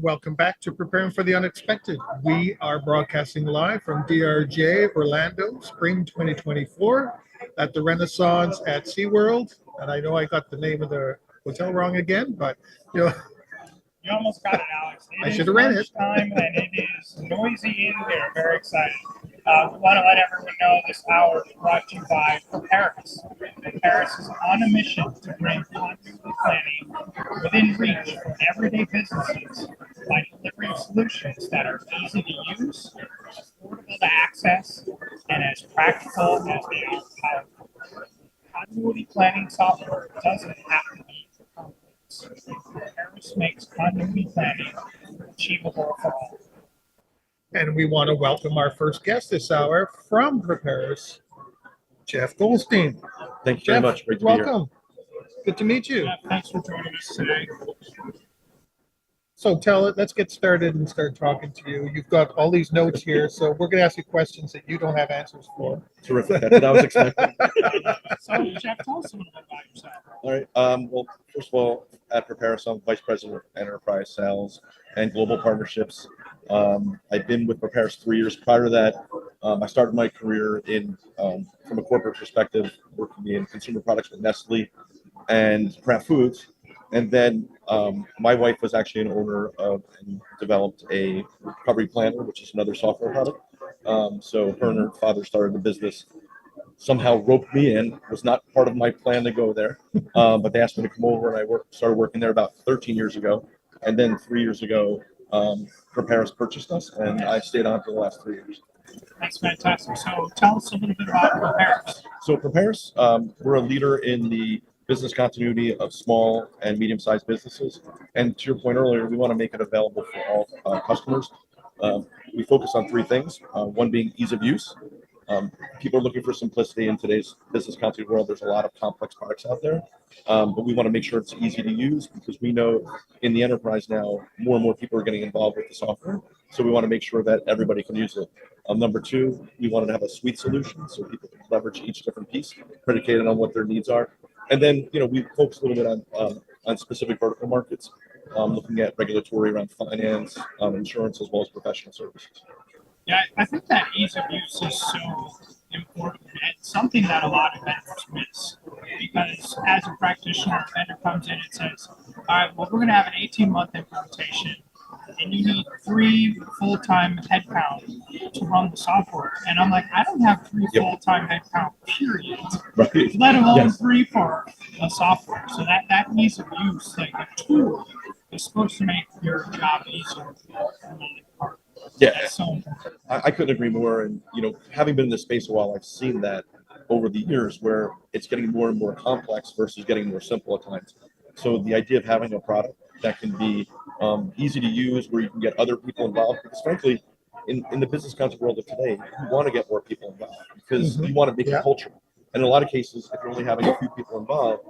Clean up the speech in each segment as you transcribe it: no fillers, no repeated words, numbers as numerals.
Welcome back to Preparing for the Unexpected. We are broadcasting live from DRJ Orlando, spring 2024, at the Renaissance at SeaWorld. And I know I got the name of the hotel wrong again, but you know, You almost got it, Alex. I should have read it. Time and it is noisy in here. Very excited. We want to let everyone know this hour is brought to you by Preparis. Preparis is on a mission to bring continuity planning within reach for everyday businesses by delivering solutions that are easy to use, affordable to access, and as practical as they are powerful. Continuity planning software doesn't have to be complex. Preparis makes continuity planning achievable for all. And we want to welcome our first guest this hour from Preparis, Jeff Goldstein. Thank you very much. Great to be here. Welcome. Good to meet you. Thanks for joining us today. So let's get started and start talking to you. You've got all these notes here, so we're going to ask you questions that you don't have answers for. Terrific. That's what I was expecting. So, Jeff, tell us a little bit about yourself. All right. Well, first of all, at Preparis, I'm Vice President of Enterprise Sales and Global Partnerships. I've been with Preparis 3 years. Prior to that, I started my career in from a corporate perspective, working in consumer products with Nestle and Kraft Foods. And then my wife was actually an owner of and developed a recovery planner, which is another software product. So her and her father started the business, somehow roped me in. Was not part of my plan to go there, but they asked me to come over, and I started working there about 13 years ago. And then 3 years ago, Preparis purchased us, and I stayed on for the last 3 years. That's fantastic. So tell us a little bit about Preparis. So Preparis, we're a leader in the business continuity of small and medium-sized businesses. And to your point earlier, we want to make it available for all customers. We focus on three things, one being ease of use. People are looking for simplicity in today's business continuity world. There's a lot of complex products out there, but we want to make sure it's easy to use because we know in the enterprise now, more and more people are getting involved with the software. So we want to make sure that everybody can use it. Number two, we wanted to have a suite solution so people can leverage each different piece, predicated on what their needs are. And then, we focus a little bit on specific vertical markets, looking at regulatory around finance, insurance, as well as professional services. Yeah, I think that ease of use is so important. It's something that a lot of vendors miss because as a practitioner, a vendor comes in and says, all right, well, we're going to have an 18-month implementation and you need 3 full-time headcount to run the software. And I'm like, I don't have 3 full-time headcount, period. Right. Let alone 3 for the software. So that ease of use, like a tool, is supposed to make your job easier. Yeah, so I couldn't agree more. And, having been in this space a while, I've seen that over the years where it's getting more and more complex versus getting more simple at times. So the idea of having a product that can be easy to use, where you can get other people involved, because frankly, in the business content world of today, you want to get more people involved because you want to make it cultural. And in a lot of cases, if you're only having a few people involved,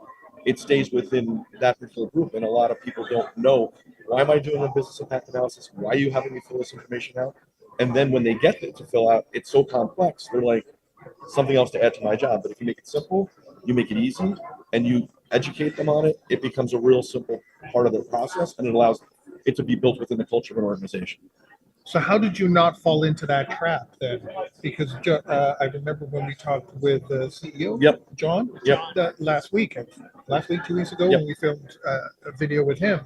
it stays within that particular group. And a lot of people don't know, why am I doing a business impact analysis? Why are you having me fill this information out? And then when they get it to fill out, it's so complex. They're like, something else to add to my job. But if you make it simple, you make it easy, and you educate them on it, it becomes a real simple part of their process, and it allows it to be built within the culture of an organization. So how did you not fall into that trap then? Because I remember when we talked with the CEO, John, last week, 2 weeks ago, when we filmed a video with him,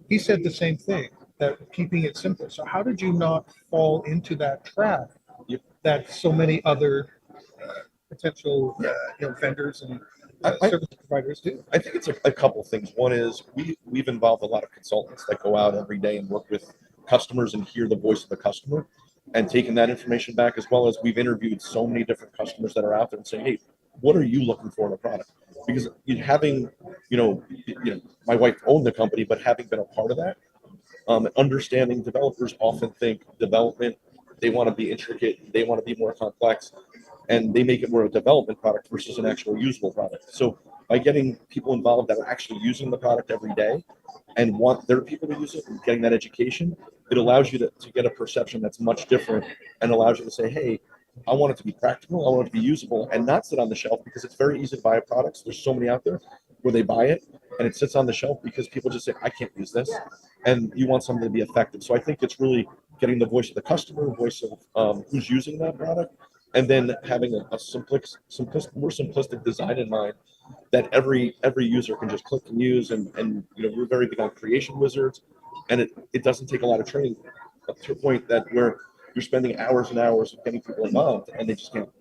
he said the same thing, that keeping it simple. So how did you not fall into that trap that so many other potential vendors and service providers do? I think it's a couple things. One is we've involved a lot of consultants that go out every day and work with customers and hear the voice of the customer and taking that information back, as well as we've interviewed so many different customers that are out there and saying, hey, what are you looking for in a product? Because having, my wife owned the company, but having been a part of that, understanding developers often think development, they want to be intricate, they want to be more complex, and they make it more a development product versus an actual usable product. So by getting people involved that are actually using the product every day and want their people to use it and getting that education, it allows you to get a perception that's much different and allows you to say, hey, I want it to be practical, I want it to be usable, and not sit on the shelf, because it's very easy to buy products. There's so many out there where they buy it and it sits on the shelf because people just say, I can't use this. And you want something to be effective. So I think it's really getting the voice of the customer, voice of who's using that product, and then having a more simplistic design in mind that every user can just click and use. And we're very big on creation wizards, and it doesn't take a lot of training up to a point that where you're spending hours and hours of getting people involved, and they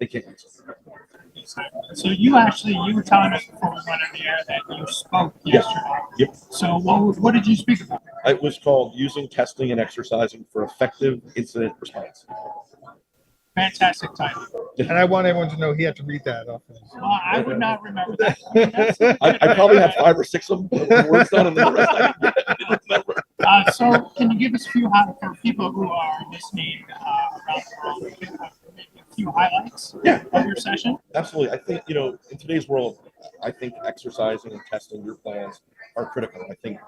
can't use it. So you were telling us before we went on the air that you spoke yesterday. Yep. So what did you speak about? It was called Using Testing and Exercising for Effective Incident Response. Fantastic title. And I want everyone to know he had to read that off. Well, I would not remember that. I probably have 5 or 6 of them. The words done, and then the rest I don't remember. So can you give us a few for people who are listening around the world, a few highlights of your session? Absolutely. I think, in today's world, I think exercising and testing your plans are critical. I think,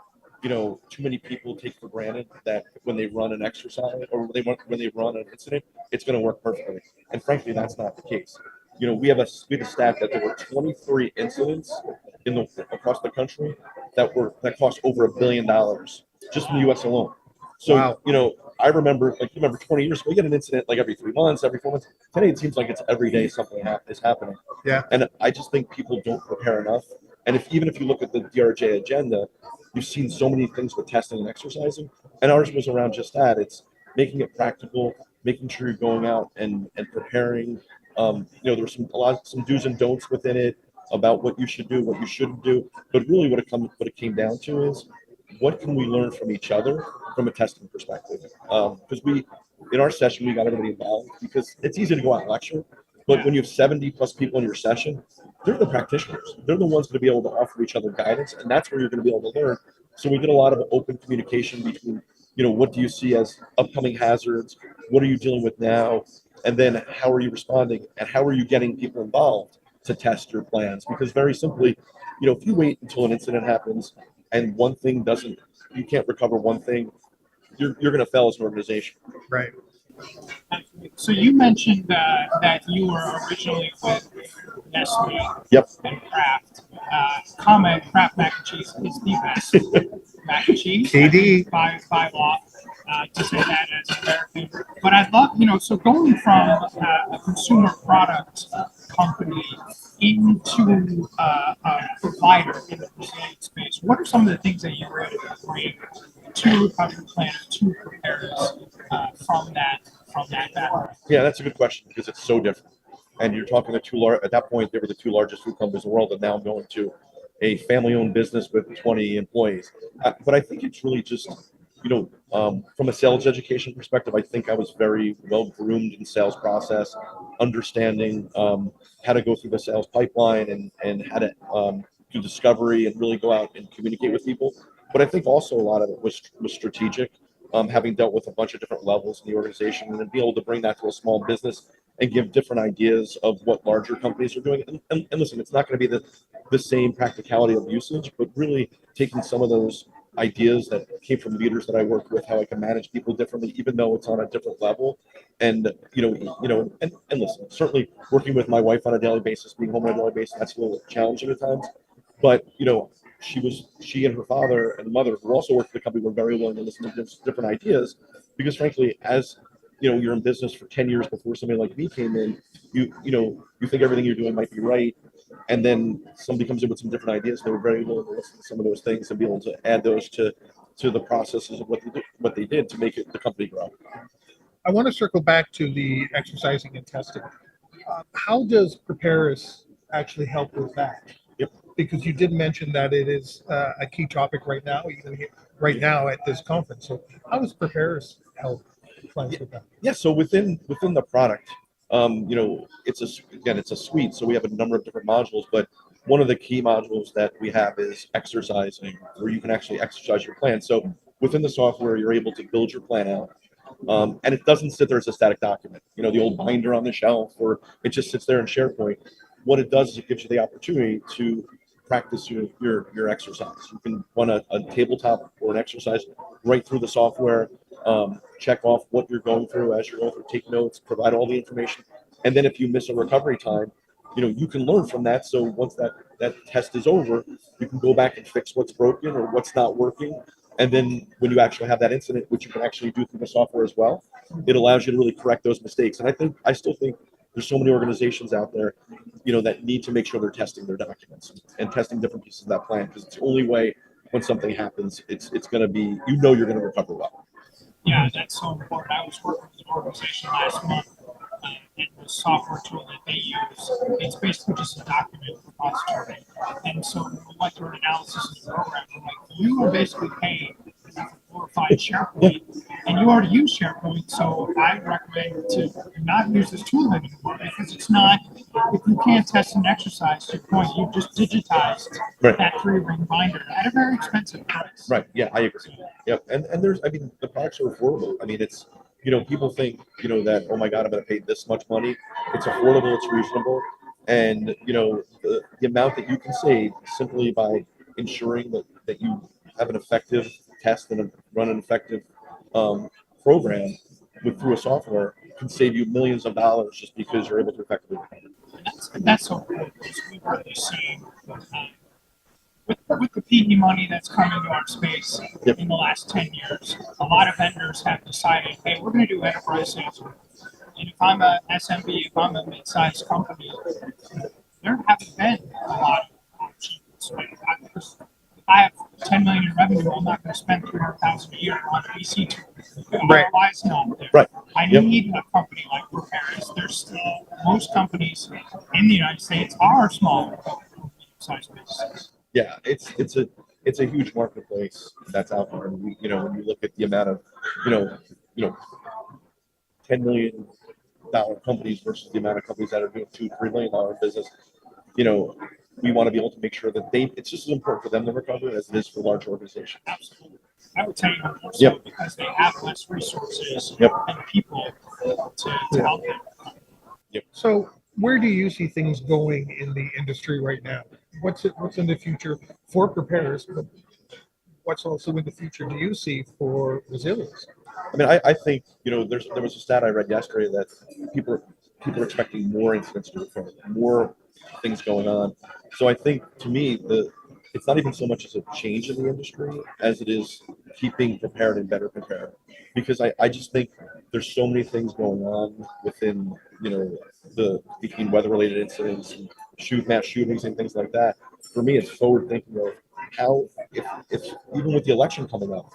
too many people take for granted that when they run an exercise or when they run an incident, it's going to work perfectly. And frankly, that's not the case. We have a stat that there were 23 incidents across the country that cost over $1 billion just in the U.S. alone. So, wow. I remember, 20 years ago, we get an incident like every 3 months, every 4 months. Today, it seems like it's every day something is happening. Yeah. And I just think people don't prepare enough. And even if you look at the DRJ agenda, you've seen so many things with testing and exercising, and ours was around just that. It's making it practical, making sure you're going out and preparing. There's some do's and don'ts within it about what you should do, what you shouldn't do. But really, what it came down to is what can we learn from each other from a testing perspective? Because in our session, we got everybody involved because it's easy to go out and lecture, but when you have 70 plus people in your session, they're the practitioners. They're the ones going to be able to offer each other guidance, and that's where you're going to be able to learn. So we did a lot of open communication between, what do you see as upcoming hazards? What are you dealing with now? And then how are you responding? And how are you getting people involved to test your plans? Because very simply, if you wait until an incident happens and one thing you can't recover one thing, you're going to fail as an organization. Right. So you mentioned that you were originally with Nestle and Kraft. Comment: Kraft mac and cheese is the best mac and cheese. KD by law, to say that as American. But I'd love, so going from a consumer product company into a provider in the resilient space, what are some of the things that you were able to bring to recovery plan to prepare us from that background? Yeah, that's a good question because it's so different. And you're talking at that point, they were the 2 largest food companies in the world, and now I'm going to a family-owned business with 20 employees. But I think it's really just, from a sales education perspective, I think I was very well groomed in sales process, understanding how to go through the sales pipeline and how to do discovery and really go out and communicate with people. But I think also a lot of it was strategic, having dealt with a bunch of different levels in the organization, and then be able to bring that to a small business and give different ideas of what larger companies are doing. And listen, it's not going to be the same practicality of usage, but really taking some of those ideas that came from leaders that I worked with, how I can manage people differently, even though it's on a different level. And and listen, certainly working with my wife on a daily basis, being home on a daily basis, that's a little challenging at times. But she and her father and mother, who also worked for the company, were very willing to listen to different ideas, because frankly, as you're in business for 10 years before somebody like me came in, you think everything you're doing might be right, and then somebody comes in with some different ideas. They were very willing to listen to some of those things and be able to add those to the processes of what they did to make the company grow. I want to circle back to the exercising and testing. How does Preparis actually help with that? Yep. Because you did mention that it is a key topic right now, even here, right now at this conference. So how does Preparis help clients with that? Yeah. So within the product, it's a suite. So we have a number of different modules, but one of the key modules that we have is exercising, where you can actually exercise your plan. So within the software, you're able to build your plan out. And it doesn't sit there as a static document, the old binder on the shelf, or it just sits there in SharePoint. What it does is it gives you the opportunity to practice your exercise. You can run a tabletop or an exercise right through the software, check off what you're going through as you're going through, take notes, provide all the information. And then if you miss a recovery time, you can learn from that. So once that test is over, you can go back and fix what's broken or what's not working. And then when you actually have that incident, which you can actually do through the software as well, it allows you to really correct those mistakes. And I still think there's so many organizations out there, that need to make sure they're testing their documents and testing different pieces of that plan, because it's the only way when something happens, it's going to be, you're going to recover well. Yeah, that's so important. I was working with an organization last month, and the software tool that they use, it's basically just a document repository. And so we went through an analysis of the program. We're like, you are basically paying for glorified SharePoint, and you already use SharePoint, so I recommend to not use this tool anymore, because it's not, if you can't test an exercise, to your point, you've just digitized that 3-ring binder at a very expensive price. Right. Yeah, I agree. Yep. And there's, the products are affordable. It's, people think, that, oh my God, I'm going to pay this much money. It's affordable, it's reasonable. And, the amount that you can save simply by ensuring that you have an effective test and run an effective program through a software can save you millions of dollars just because you're able to effectively recover. That's so cool, because we've really seen with the PE money that's come into our space in the last 10 years, a lot of vendors have decided, hey, we're going to do enterprise sales. And if I'm a SMB, if I'm a mid-sized company, there haven't been a lot of options. Right? If I have 10 million in revenue, I'm not going to spend 300,000 a year on a VC tool. Right. ROI's not there. Right. I need a company like Preparis. There's still, most companies in the United States are small, size businesses. Yeah, it's a huge marketplace that's out there, and when you look at the amount of $10 million companies versus the amount of companies that are doing $2-3 million business, we want to be able to make sure that it's just as important for them to recover as it is for large organizations. Absolutely. I would tell you more so because they have less resources and people to help them. Yep. So where do you see things going in the industry right now? What's in the future for preparers, but what's also in the future do you see for resilience? I think there was a stat I read yesterday that people are expecting more incidents to occur, more things going on. So I think, to me, it's not even so much as a change in the industry as it is keeping prepared and better prepared, because I just think there's so many things going on within between weather-related incidents and mass shootings and things like that. For me, it's forward thinking of how, if even with the election coming up,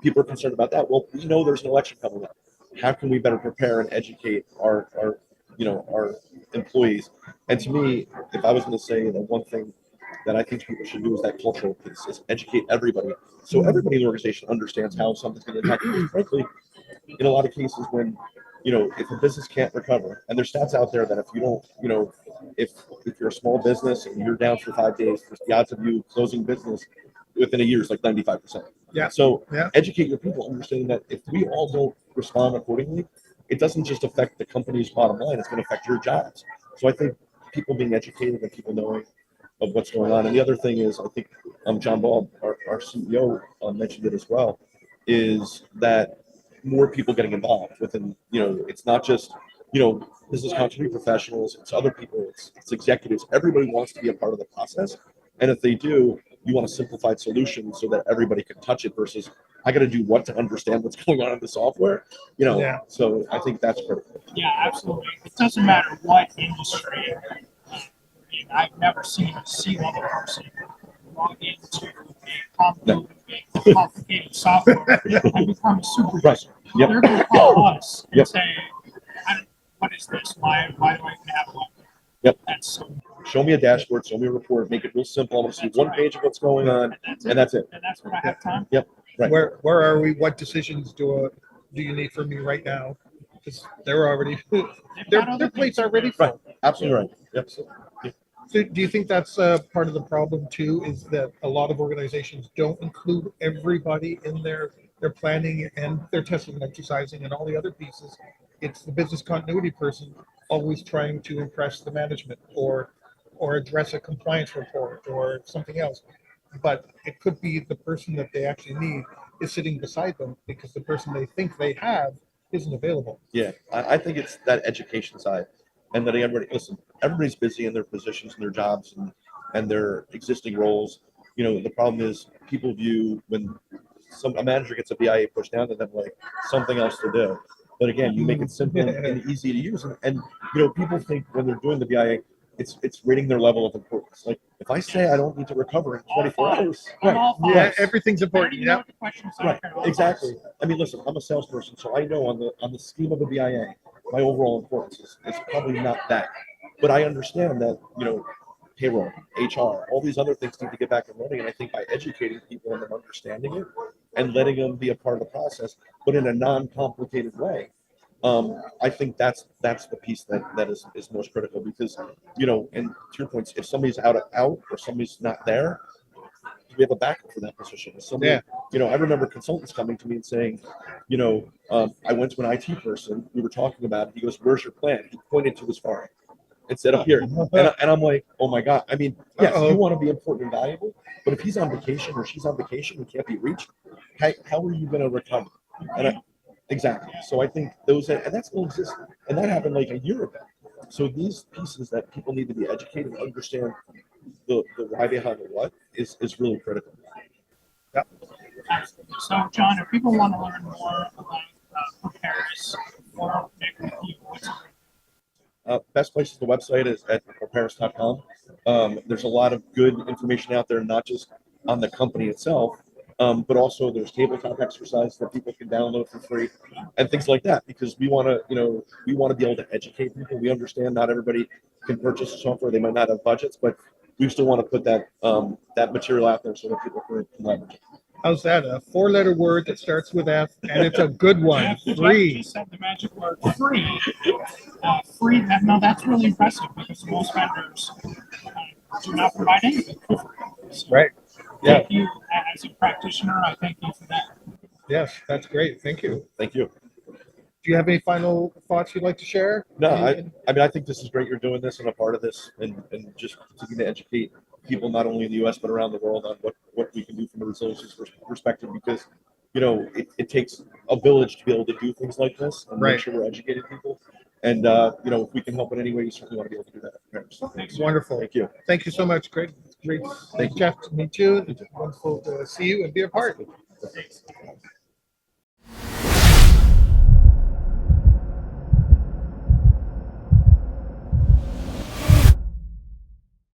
people are concerned about that. Well, we know there's an election coming up. How can we better prepare and educate our employees? And to me, if I was going to say that one thing that I think people should do is that cultural piece, is educate everybody, so everybody in the organization understands how something's going to impact you. Frankly, in a lot of cases, when if a business can't recover, and there's stats out there that if you don't, if you're a small business and you're down for 5 days, the odds of you closing business within a year is like 95%. Yeah. So educate your people, understanding that if we all don't respond accordingly, it doesn't just affect the company's bottom line; it's going to affect your jobs. So I think people being educated and people knowing of what's going on. And the other thing is, I think John Ball, our CEO, mentioned it as well, is that more people getting involved within, it's not just, business continuity professionals, it's other people, it's executives. Everybody wants to be a part of the process. And if they do, you want a simplified solution so that everybody can touch it versus I got to do what to understand what's going on in the software, So I think that's critical. Yeah, absolutely. It doesn't matter what industry. I've never seen a C-level person log into a complicated software and become a super user. Yep. They're going to call us and say, what is this? Why do I even have one? Yep. That's so show me a dashboard, show me a report, make it real simple. I want to see one page of what's going on, and that's it. And that's what I have time. Yep. Right. Where are we? What decisions do you need from me right now? Because they're already their plates are already full. Right. Absolutely right. Yep. So do you think that's part of the problem too, is that a lot of organizations don't include everybody in their planning and their testing and exercising and all the other pieces? It's the business continuity person always trying to impress the management or address a compliance report or something else. But it could be the person that they actually need is sitting beside them because the person they think they have isn't available. Yeah, I think it's that education side. and letting everybody listen. Everybody's busy in their positions and their jobs and their existing roles. You know, the problem is people view when a manager gets a BIA pushed down to them like something else to do. But again, you make it simple and easy to use, and you know, people think when they're doing the BIA, it's rating their level of importance. Like if I say I don't need to recover in 24 hours, right? Yeah, everything's important. Yeah. Yeah, Right, exactly. I mean, listen, I'm a salesperson, so I know on the scheme of a BIA, my overall importance is probably not that. But I understand that, you know, payroll, HR, all these other things need to get back and running. And I think by educating people and them understanding it and letting them be a part of the process, but in a non-complicated way, I think that's the piece that is most critical because, you know, and to your points, if somebody's out or somebody's not there, we have a backup for that position. If somebody, Yeah. you know, I remember consultants coming to me and saying, you know, I went to an IT person, we were talking about it. He goes, "Where's your plan?" He pointed to his phone and said, "Up here." And I'm like, oh my God. I mean, yes, you want to be important and valuable, but if he's on vacation or she's on vacation and can't be reached, how are you going to recover? And exactly. So I think those, and that still exists. And that happened like a year ago. So these pieces that people need to be educated and understand the why behind the what is really critical. So, John, if people want to learn more about Preparis or connect with you, what's Best place is the website is at preparis.com. There's a lot of good information out there, not just on the company itself, but also there's tabletop exercises that people can download for free and things like that. Because we want to, you know, we want to be able to educate people. We understand not everybody can purchase the software; they might not have budgets, but we still want to put that that material out there so that people can leverage it. How's that? A four-letter word that starts with F, and it's a good one. Free. Just said the magic word free. Free. Now that's really impressive because most vendors do not provide anything for free. So Right. Yeah. thank you as a practitioner. I thank you for that. Yes, that's great. Thank you. Thank you. Do you have any final thoughts you'd like to share? No, I mean, I think this is great. You're doing this and a part of this, and just continuing to educate people not only in the U.S. but around the world on what we can do from a resilience perspective. Because, you know, it takes a village to be able to do things like this and make sure we're educating people. And you know, if we can help in any way, you certainly want to be able to do that. It's wonderful. Thank you. Thank you so much. Great. Thank you. Jeff, to meet you. It's wonderful to see you and be a part. Thanks.